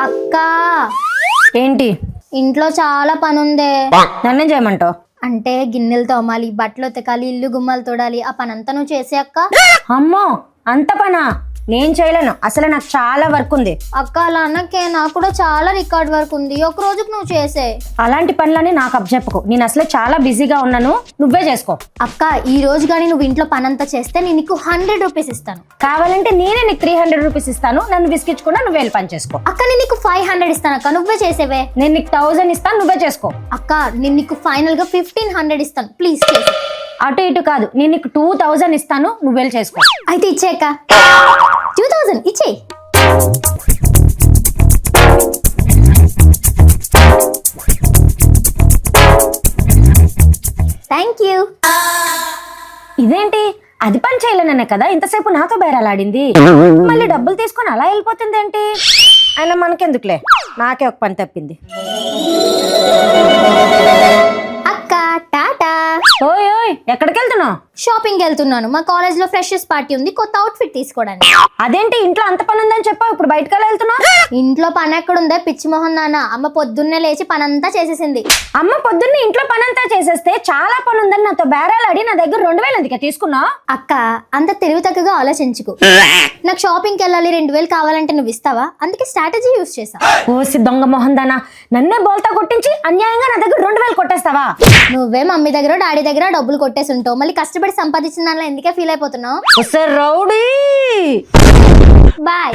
అక్క ఏంటి? ఇంట్లో చాలా పని ఉందే. నన్నేం చేయమంటావు? అంటే గిన్నెలు తోమాలి, బట్టలు ఉతకాలి, ఇల్లు గుమ్మాలు తోడాలి. ఆ పని అంతా నువ్వు చేసే అక్క. అమ్మో, అంత పనా? నేను చేయలేను, అసలు నాకు చాలా వర్క్ ఉంది. అక్క అలా అన్నకే, నాకు కూడా చాలా రికార్డ్ వర్క్ ఉంది. ఒక రోజుకి నువ్వు చేసే. అలాంటి పనులని నాకు అప్పచెప్పకు, నేను అసలే చాలా బిజీగా ఉన్నాను, నువ్వే చేసుకో. అక్క ఈ రోజు కానీ నువ్వు ఇంట్లో పని అంతా చేస్తే నేను నీకు 100 రూపీస్ ఇస్తాను. కావాలంటే నేనే నీకు 300 రూపీస్ ఇస్తాను, నన్ను విసిగించకుండా నువ్వే వెళ్ళి పని చేసుకో. అక్క నేను నీకు 500 ఇస్తాను అక్క, నువ్వే చేసేవే. నేను నీకు 1000 ఇస్తాను, నువ్వే చేసుకో. అక్క నేను నీకు ఫైనల్ గా 1500 ఇస్తాను, ప్లీజ్ చేసే. అటు ఇటు కాదు, నేను నీకు 2000 ఇస్తాను, నువ్వు వెళ్ళి చేసుకో. అయితే ఇచ్చేక్క. 2000 ఇచ్చే. Thank you. ఇదేంటి, అది పని చేయలేననే కదా ఇంతసేపు నాతో బేరాలాడింది, మళ్ళీ డబ్బులు తీసుకొని అలా వెళ్ళిపోతుంది ఏంటి? అయినా మనకెందుకులే, నాకే ఒక పని తప్పింది. అక్క టాటా. ఓయ్ ఓయ్, ఎక్కడికి వెళ్తున్నావు? షాపింగ్ వెళ్తున్నాను, మా కాలేజ్ లో ఫ్రెషర్స్ పార్టీ ఉంది, కొత్త అవుట్ఫిట్ తీసుకోవడానికి. అదేంటి, ఇంట్లో అంత పని ఉందని చెప్పావు, ఇప్పుడు బయటకు ఎలా వెళ్తున్నావు? ఇంట్లో పని ఎక్కడుందే పిచ్చి మొహన్ నాన్న. అమ్మ పొద్దున్నే లేచి పని అంతా చేసేసింది. అమ్మ పొద్దున్నే ఇంట్లో పని అంతా చేసేస్తే చాలా పని ఉందని నాతో బేరాలాడి నా దగ్గర 2000 ఎందుకే తీసుకున్నావు? అక్క అంత తెలివి తగ్గగా ఆలోచించుకో. నాకు షాపింగ్కి వెళ్ళాలి, 2000 కావాలంటే నువ్వు ఇస్తావా? అందుకే స్ట్రాటజీ యూస్ చేసా. ఓసి దొంగ మొహం దానా, నన్నే బోల్తా కొట్టించి అన్యాయంగా నా దగ్గర 2000 కొట్టేస్తావా? నువ్వే మమ్మీ దగ్గర డాడీ దగ్గర డబ్బులు కొట్టేసి ఉంటావు, మళ్ళీ కష్టపడి సంపాదించిన దానిలో ఎందుకే ఫీల్ అయిపోతున్నావు? రౌడీ. బాయ్.